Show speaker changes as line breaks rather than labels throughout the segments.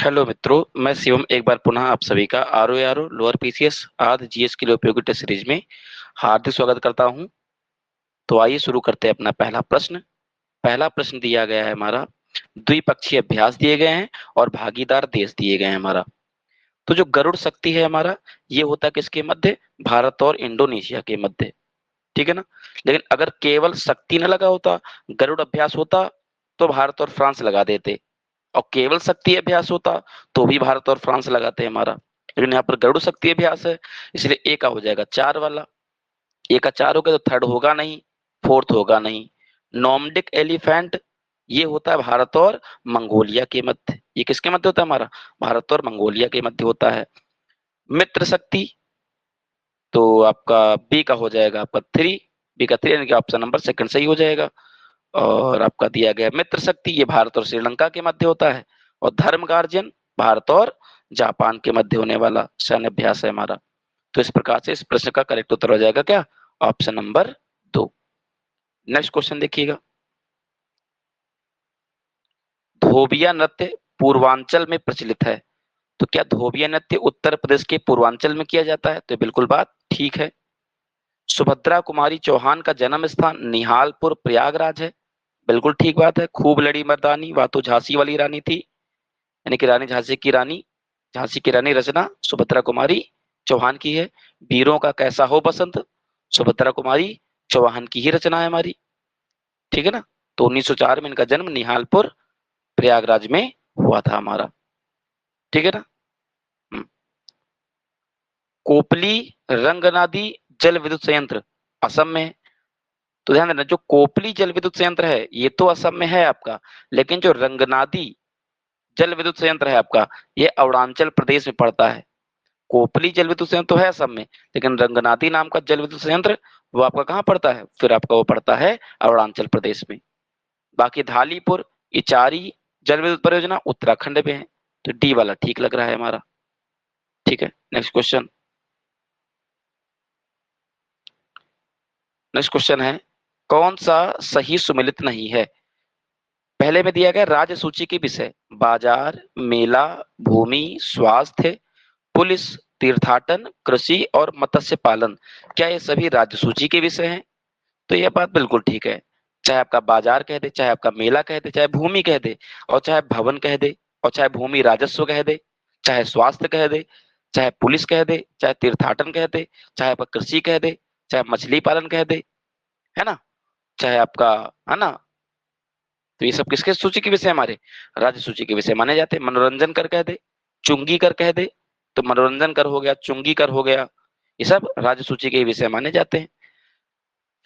Hello मित्रों, मैं शिवम एक बार पुनः आप सभी का आरओ लोअर पीसीएस आध जीएस के लिए उपयोगी टेस्ट सीरीज में हार्दिक स्वागत करता हूं। तो आइए शुरू करते हैं अपना पहला प्रश्न। पहला प्रश्न दिया गया है हमारा, द्विपक्षीय अभ्यास दिए गए हैं और भागीदार देश दिए गए हैं हमारा। तो जो गरुड़ शक्ति है हमारा, ये होता है किसके मध्य? भारत और इंडोनेशिया के मध्य, ठीक है ना। लेकिन अगर केवल शक्ति न लगा होता, गरुड़ अभ्यास होता, तो भारत और फ्रांस लगा देते। और केवल शक्ति अभ्यास होता तो भी भारत और फ्रांस लगाते हैं हमारा। लेकिन यहाँ पर गरुड़ शक्ति अभ्यास है, इसलिए ए का हो जाएगा 4 वाला। ए का 4 हो गया तो थर्ड होगा नहीं, फोर्थ होगा नहीं। नॉर्डिक एलिफेंट, ये होता है भारत और मंगोलिया के मध्य। ये किसके मध्य होता है हमारा? भारत और मंगोलिया के मध्य होता है। मित्र शक्ति, तो आपका बी का हो जाएगा आपका 3। बी का 3 यानी कि ऑप्शन नंबर सेकंड सही हो जाएगा। और आपका दिया गया मित्र शक्ति, ये भारत और श्रीलंका के मध्य होता है। और धर्म गार्जियन, भारत और जापान के मध्य होने वाला सैन्य अभ्यास है हमारा। तो इस प्रकार से इस प्रश्न का करेक्ट उत्तर हो जाएगा क्या? Option number 2। नेक्स्ट क्वेश्चन देखिएगा। धोबिया नृत्य पूर्वांचल में प्रचलित है, तो क्या धोबिया नृत्य उत्तर प्रदेश के पूर्वांचल में किया जाता है? तो बिल्कुल बात ठीक है। सुभद्रा कुमारी चौहान का जन्म स्थान निहालपुर प्रयागराज है, बिल्कुल ठीक बात है। खूब लड़ी मर्दानी, वह तो झांसी वाली रानी थी, यानी कि रानी झांसी की रानी, झांसी की रानी रचना सुभद्रा कुमारी चौहान की है। वीरों का कैसा हो बसंत, सुभद्रा कुमारी चौहान की ही रचना है हमारी, ठीक है ना। तो 1904 में इनका जन्म निहालपुर प्रयागराज में हुआ था हमारा, ठीक है ना। हम्म। कोपली रंगनादी जल विद्युत संयंत्र असम में है। तो ध्यान देना, जो कोपली जल विद्युत संयंत्र है ये तो असम में है आपका, लेकिन जो रंगनादी जल विद्युत संयंत्र है आपका, ये अरुणाचल प्रदेश में पड़ता है। कोपली जल विद्युत संयंत्र तो है असम में, लेकिन रंगनाथी नाम का जल विद्युत संयंत्र वो आपका कहाँ पड़ता है? फिर आपका वो पड़ता है अरुणाचल प्रदेश में। बाकी धालीपुर इचारी जल विद्युत परियोजना उत्तराखंड में है। तो डी वाला ठीक लग रहा है हमारा, ठीक है। Next question. नेक्स्ट क्वेश्चन है, कौन सा सही सुमेलित नहीं है? पहले में दिया गया राज्य सूची के विषय, बाजार, मेला, भूमि, स्वास्थ्य, पुलिस, तीर्थाटन, कृषि और मत्स्य पालन, क्या ये सभी राज्य सूची के विषय हैं? तो यह बात बिल्कुल ठीक है। चाहे आपका बाजार कह दे, चाहे आपका मेला कह दे, चाहे भूमि कह दे, और चाहे भवन कह दे, और चाहे भूमि राजस्व कह दे, चाहे स्वास्थ्य कह दे, चाहे पुलिस कह दे, चाहे तीर्थाटन कह दे, चाहे आपका कृषि कह दे, चाहे मछली पालन कह दे, है ना, चाहे आपका, है ना। तो ये सब किसके सूची के विषय? हमारे राज्य सूची के विषय माने जाते हैं। मनोरंजन कर कह दे, चुंगी कर कह दे, तो मनोरंजन कर हो गया, चुंगी कर हो गया, ये सब राज्य सूची के विषय माने जाते हैं।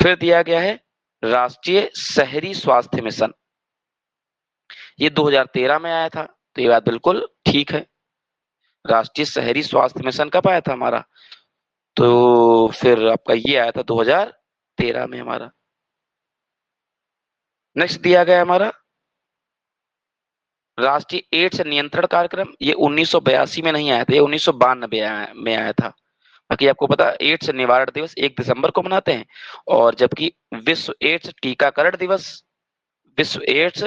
फिर दिया गया है राष्ट्रीय शहरी स्वास्थ्य मिशन, ये 2013 में आया था। तो ये बात बिल्कुल ठीक है। राष्ट्रीय शहरी स्वास्थ्य मिशन कब आया था हमारा? तो फिर आपका ये आया था 2013 में हमारा। नेक्स्ट दिया गया हमारा राष्ट्रीय एड्स नियंत्रण कार्यक्रम, ये 1982 में नहीं आया था, ये 1992 में आया था। बाकी आपको पता, एड्स निवारण दिवस 1 दिसंबर को मनाते हैं, और जबकि विश्व एड्स टीकाकरण दिवस, विश्व एड्स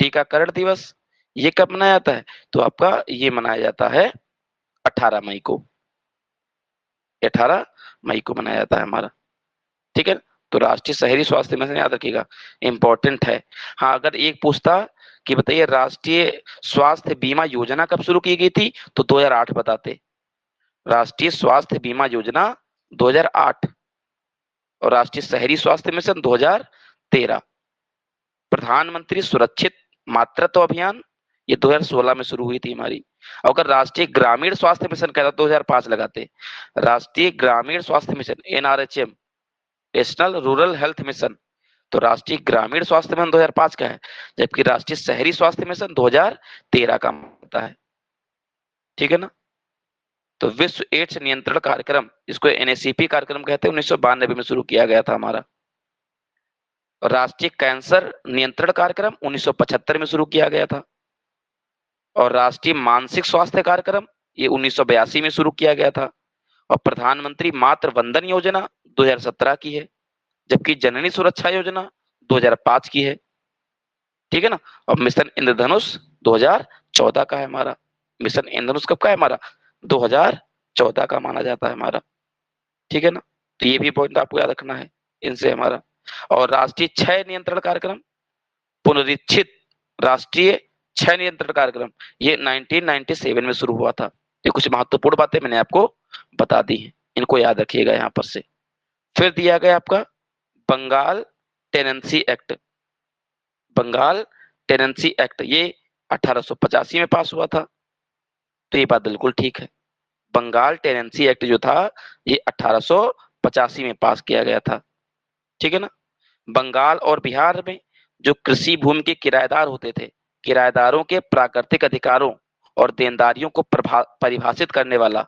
टीकाकरण दिवस ये कब मनाया जाता है? तो आपका ये मनाया जाता है 18 मई को, 18 मई को मनाया जाता है हमारा, ठीक है। तो राष्ट्रीय शहरी स्वास्थ्य मिशन याद रखिएगा, इंपॉर्टेंट है। हाँ, अगर एक पूछता कि बताइए राष्ट्रीय स्वास्थ्य बीमा योजना कब शुरू की गई थी, तो 2008 बताते। राष्ट्रीय स्वास्थ्य बीमा योजना 2008, और राष्ट्रीय शहरी स्वास्थ्य मिशन 2013। प्रधानमंत्री सुरक्षित मातृत्व अभियान, ये 2016 में शुरू हुई थी हमारी। अगर राष्ट्रीय ग्रामीण स्वास्थ्य मिशन कहता 2005 लगाते। राष्ट्रीय ग्रामीण स्वास्थ्य mission NRHM, national rural health mission, तो राष्ट्रीय ग्रामीण स्वास्थ्य मिशन 2005 का है, जबकि राष्ट्रीय शहरी स्वास्थ्य मिशन 2013 का होता है, ठीक है ना। तो विश्व एड्स नियंत्रण कार्यक्रम, जिसको एनएसीपी कार्यक्रम कहते हैं, 1992 में शुरू किया गया था हमारा। और राष्ट्रीय कैंसर नियंत्रण कार्यक्रम 1975 में शुरू किया गया था। और राष्ट्रीय मानसिक स्वास्थ्य कार्यक्रम ये 1982 में शुरू किया गया था। और प्रधानमंत्री मातृ वंदन योजना 2017 की है, जबकि जननी सुरक्षा योजना 2005 की है, ठीक है ना। और मिशन इंद्रधनुष 2014 का है हमारा। मिशन इंद्रधनुष कब का है हमारा? 2014 का माना जाता है हमारा, ठीक है ना। तो ये भी पॉइंट आपको याद रखना है इनसे हमारा। और राष्ट्रीय क्षय नियंत्रण कार्यक्रम, पुनरीक्षित राष्ट्रीय क्षय नियंत्रण कार्यक्रम, ये 1997 में शुरू हुआ था। ये कुछ महत्वपूर्ण बातें मैंने आपको बता दी हैं, इनको याद रखिएगा यहाँ पर से। फिर दिया गया आपका Bengal tenancy act. Bengal tenancy act ये 1885 में पास हुआ था, तो ये बात बिल्कुल ठीक है। बंगाल टेनेंसी एक्ट जो था ये 1885 में पास किया गया था, ठीक है ना। बंगाल और बिहार में जो कृषि भूमि के किराएदार होते थे, किराएदारों के प्राकृतिक अधिकारों और देनदारियों को परिभाषित करने वाला,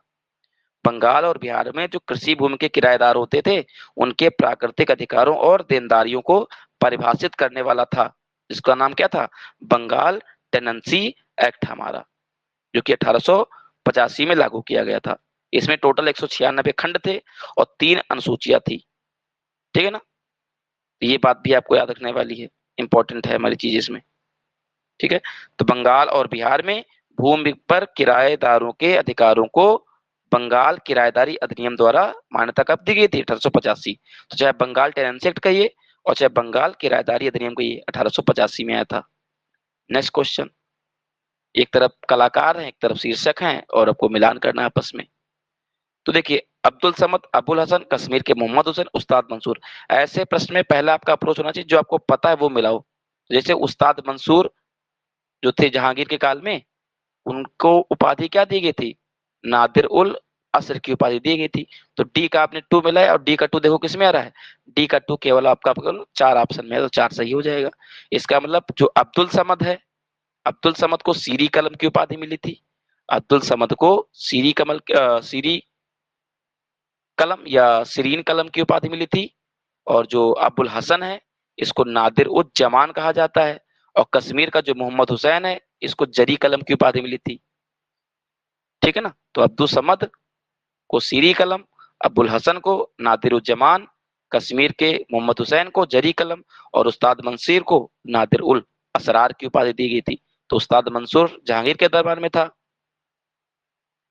बंगाल और बिहार में जो कृषि भूमि के किराएदार होते थे उनके प्राकृतिक अधिकारों और देनदारियों को परिभाषित करने वाला था, जिसका नाम क्या था? बंगाल टेनेंसी एक्ट हमारा, जो कि 1885 में लागू किया गया था। इसमें टोटल 196 खंड थे और 3 अनुसूचियां थी, ठीक है ना। ये बात भी आपको याद रखने वाली है, इंपॉर्टेंट है हमारी चीज इसमें, ठीक है। तो बंगाल और बिहार में भूमि पर किराएदारों के अधिकारों को बंगाल किराएदारी अधिनियम द्वारा मान्यता कब दी गई थी? 1885। तो चाहे बंगाल टेनेंसी एक्ट कहिए और चाहे बंगाल किराएदारी अधिनियम कहिए, 1885 में आया था। नेक्स्ट क्वेश्चन, एक तरफ कलाकार है, एक तरफ शीर्षक है और आपको मिलान करना है आपस में। तो देखिए, अब्दुल समद, अबुल हसन, कश्मीर के मोहम्मद हुसैन, उस्ताद मंसूर, ऐसे प्रश्न में पहला आपका अप्रोच होना चाहिए जो आपको पता है वो मिलाओ। जैसे उस्ताद मंसूर जो थे जहांगीर के काल में, उनको उपाधि क्या दी गई थी? नादिर उल असर की उपाधि दी गई थी। तो डी का आपने 2 मिलाया और डी का 2 देखो किस में आ रहा है? डी का 2 केवल आपका 4 ऑप्शन में है, तो 4 सही हो जाएगा। इसका मतलब जो अब्दुल समद है, अब्दुल समद को सीरी कलम की उपाधि मिली थी। अब्दुल समद को सीरी कलम या सीरीन कलम की उपाधि मिली थी। और जो अबुल हसन है इसको नादिर उज जमान कहा जाता है। और कश्मीर का जो मोहम्मद हुसैन है इसको जरी कलम की उपाधि मिली थी, ठीक है ना। तो अब्दुल समद को सीरी कलम, अबुल हसन को नादिर उज जमान, कश्मीर के मोहम्मद हुसैन को जरी कलम और उस्ताद मंसूर को नादिर उल असरार की उपाधि दी गई थी। तो उस्ताद मंसूर जहांगीर के दरबार में था,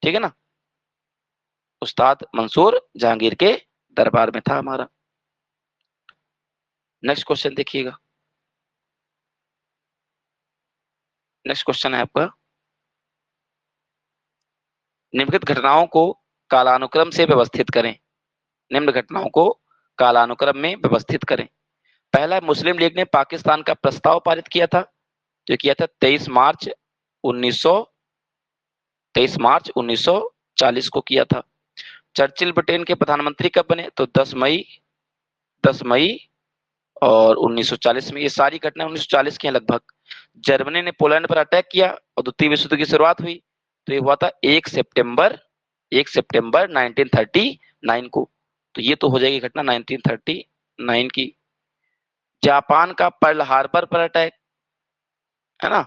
ठीक है ना। उस्ताद मंसूर जहांगीर के दरबार में था हमारा। नेक्स्ट क्वेश्चन देखिएगा। नेक्स्ट क्वेश्चन है आपका, निम्नलिखित घटनाओं को कालानुक्रम से व्यवस्थित करें। निम्न घटनाओं को कालानुक्रम में व्यवस्थित करें। पहला, मुस्लिम लीग ने पाकिस्तान का प्रस्ताव पारित किया था, जो किया था 23 मार्च 1940 को किया था। चर्चिल ब्रिटेन के प्रधानमंत्री कब बने? तो 10 मई और 1940 में। ये सारी घटनाएं 1940 की हैं लगभग। जर्मनी ने पोलैंड पर अटैक किया और द्वितीय विश्व युद्ध की शुरुआत हुई, तो ये हुआ था 1 सितंबर 1939 को। तो ये तो हो जाएगी घटना 1939 की। जापान का पर्ल हार्बर पर अटैक, है ना,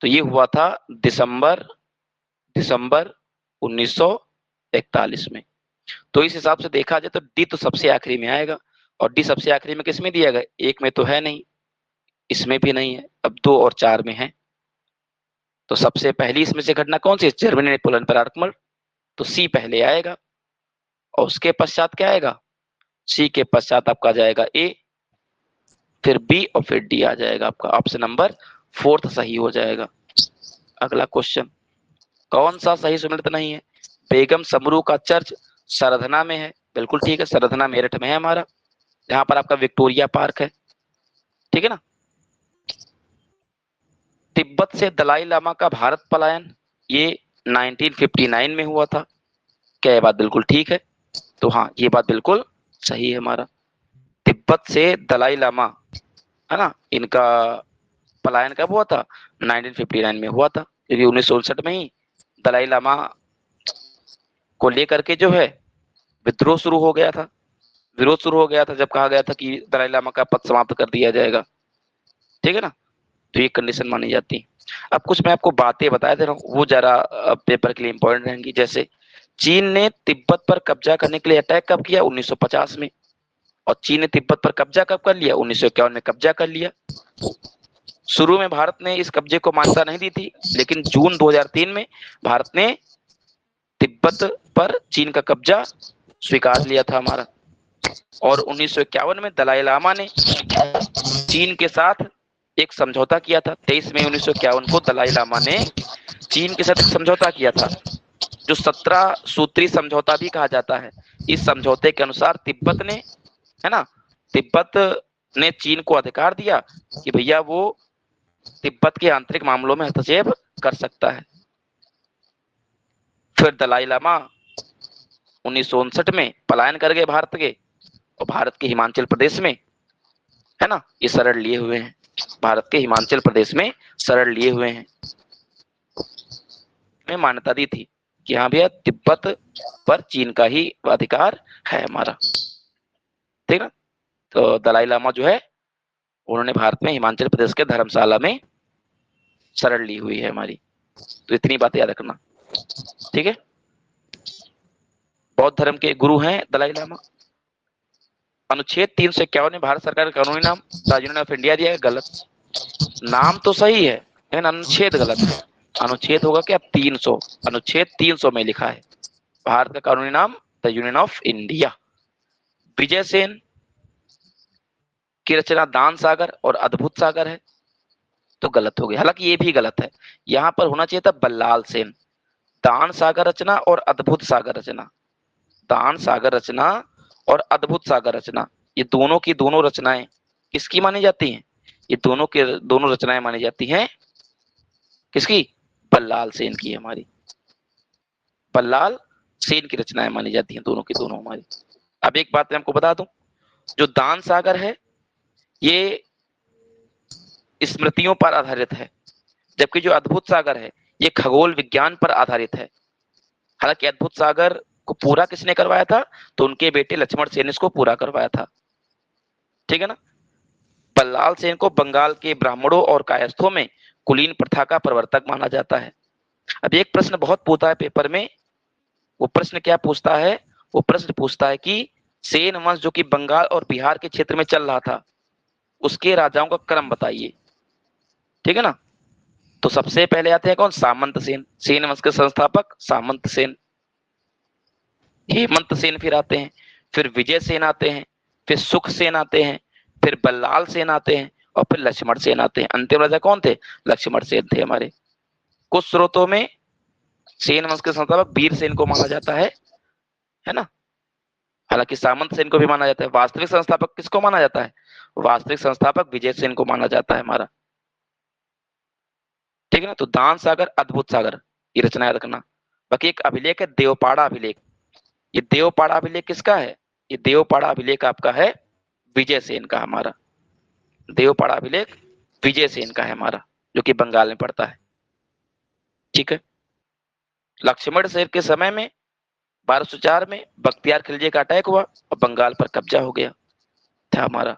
तो ये हुआ था दिसंबर 1941 में। तो इस हिसाब से देखा जाए तो डी तो सबसे आखिरी में आएगा। और डी सबसे आखिरी में किस में दिया गया? एक में तो है नहीं, इसमें भी नहीं है, अब 2 और 4 में है। तो सबसे पहली इसमें से घटना कौन सी? जर्मनी ने पोलैंड पर आक्रमण, तो सी पहले आएगा। और उसके पश्चात क्या आएगा? सी के पश्चात आपका जाएगा ए, फिर बी और फिर डी आ जाएगा। आपका ऑप्शन नंबर 4 सही हो जाएगा। अगला क्वेश्चन, कौन सा सही सुमेलित नहीं है? बेगम समरू का चर्च सरधना में है, बिल्कुल ठीक है, सरधना मेरठ में है हमारा, जहां पर आपका विक्टोरिया पार्क है, ठीक है ना। तिब्बत से दलाई लामा का भारत पलायन, ये 1959 में हुआ था। क्या ये बात बिल्कुल ठीक है? तो हाँ, ये बात बिल्कुल सही है हमारा। तिब्बत से दलाई लामा, है ना, इनका पलायन कब हुआ था? 1959 में हुआ था, क्योंकि 1969 में ही दलाई लामा को लेकर के जो है विद्रोह शुरू हो गया था, विरोध शुरू हो गया था, जब कहा गया था कि दलाई लामा का पद समाप्त कर दिया जाएगा, ठीक है ना। तो ये कंडीशन मानी जाती है। अब कुछ मैं आपको बातें बता दे रहा हूँ, वो जरा पेपर के लिए इंपॉर्टेंट रहेंगी। जैसे चीन ने तिब्बत पर कब्जा करने के लिए अटैक कब किया? 1950 में। और चीन ने तिब्बत पर कब्जा कब कर लिया? 1951 में कब्जा कर लिया। शुरू में भारत ने इस कब्जे को मान्यता नहीं दी थी, लेकिन जून 2003 में भारत ने तिब्बत पर चीन का कब्जा स्वीकार लिया था हमारा। और 1951 में दलाई लामा ने चीन के साथ एक समझौता किया था। 23 मई 1951 को दलाई लामा ने चीन के साथ एक समझौता किया था, जो 17 सूत्री समझौता भी कहा जाता है। इस समझौते के अनुसार तिब्बत ने, है ना, तिब्बत ने चीन को अधिकार दिया कि भैया वो तिब्बत के आंतरिक मामलों में हस्तक्षेप कर सकता है। फिर दलाई लामा 1959 में पलायन कर गए भारत के, और भारत के हिमाचल प्रदेश में, है ना, ये शरण लिए हुए हैं। भारत के हिमाचल प्रदेश में शरण लिए हुए हैं। में मान्यता दी थी कि हाँ भैया तिब्बत पर चीन का ही अधिकार है हमारा, ठीक ना। तो दलाई लामा जो है उन्होंने भारत में हिमाचल प्रदेश के धर्मशाला में शरण ली हुई है हमारी। तो इतनी बात याद रखना, ठीक है। बौद्ध धर्म के गुरु हैं दलाई लामा। अनुच्छेद 351 में भारत सरकार का कानूनी नाम द यूनियन ऑफ इंडिया दिया है, गलत। नाम तो सही है लेकिन अनुच्छेद गलत है। अनुच्छेद होगा क्या 300, अनुच्छेद 300 में लिखा है भारत का कानूनी नाम the union of India. Vijay Sen की रचना दान सागर और अद्भुत सागर है, तो गलत हो गया। हालांकि ये भी गलत है, यहां पर होना चाहिए था बल्लाल सेन। दान सागर रचना और अद्भुत सागर रचना, दान सागर रचना और अद्भुत सागर रचना, ये दोनों की दोनों रचनाएं किसकी मानी जाती हैं? ये दोनों के दोनों रचनाएं मानी जाती हैं किसकी? बल्लाल सेन की। हमारी बल्लाल सेन की रचनाएं मानी जाती हैं दोनों की दोनों हमारी। अब एक बात मैं आपको बता दूं, जो दान सागर है ये स्मृतियों पर आधारित है, जबकि जो अद्भुत सागर है ये खगोल विज्ञान पर आधारित है। हालांकि अद्भुत सागर को पूरा किसने करवाया था? तो उनके बेटे लक्ष्मण सेन ने इसको पूरा करवाया था, ठीक है ना। बल्लाल सेन को बंगाल के ब्राह्मणों और कायस्थों में कुलीन प्रथा का प्रवर्तक माना जाता है। अब एक प्रश्न बहुत पूछता है पेपर में, वो प्रश्न क्या पूछता है? वो प्रश्न पूछता है कि सेन वंश जो कि बंगाल और बिहार के क्षेत्र में चल रहा था, उसके राजाओं का क्रम बताइए, ठीक है ना। तो सबसे पहले आते हैं कौन? सामंत सेन, सेन वंश के संस्थापक सामंत सेन। हेमंत सेन फिर आते हैं, फिर विजय सेन आते हैं, फिर सुख सेन आते हैं, फिर बल्लाल सेन आते हैं, और फिर लक्ष्मण सेन आते हैं। अंतिम राजा कौन थे? लक्ष्मण सेन थे हमारे। कुछ स्रोतों में सेन वंश के संस्थापक वीर सेन को माना जाता है ना। हालांकि सामंत सेन को भी माना जाता है। वास्तविक संस्थापक किसको माना जाता है? वास्तविक संस्थापक विजय सेन को माना जाता है हमारा, ठीक है ना। तो दान सागर अद्भुत सागर ये रचना याद रखना। बाकी एक अभिलेख है देवपाड़ा अभिलेख, ये देवपाड़ा अभिलेख किसका है? ये देवपाड़ा अभिलेख आपका है विजय सेन का हमारा। देवपाड़ा अभिलेख विजय सेन का है हमारा, जो कि बंगाल में पड़ता है, ठीक है। लक्ष्मण सेन के समय में 1204 में बख्तियार खिलजी का अटैक हुआ और बंगाल पर कब्जा हो गया था हमारा।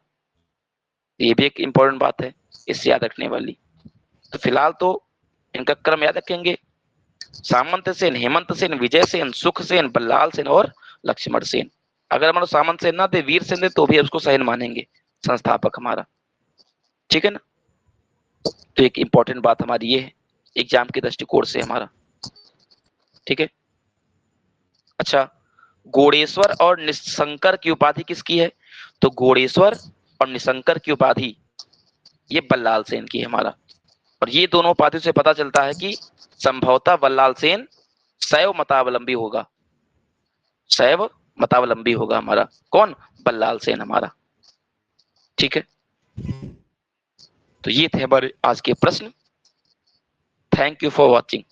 ये भी एक इंपॉर्टेंट बात है, इससे याद रखने वाली। तो फिलहाल तो इनका क्रम याद रखेंगे, सामंत सेन, हेमंत सेन, विजय सेन, सुख सेन, बल्लाल सेन और लक्ष्मण सेन। अगर हमारा सामंत सेन ना थे, वीर सेन थे, तो भी उसको सैन मानेंगे, संस्थापक हमारा, ठीक है ना। तो एक इंपॉर्टेंट बात हमारी ये है एग्जाम के दृष्टिकोण से हमारा, ठीक है। अच्छा, गोड़ेश्वर और निशंकर की उपाधि किसकी है? तो गोड़ेश्वर और निशंकर की उपाधि ये बल्लाल सेन की है हमारा। और ये दोनों उपाधि से पता चलता है कि संभवतः बल्लाल सेन शैव मतावलंबी होगा, शैव मतावलंबी होगा हमारा। कौन? बल्लाल सेन हमारा, ठीक है। तो ये थे हमारे आज के प्रश्न। Thank you for watching.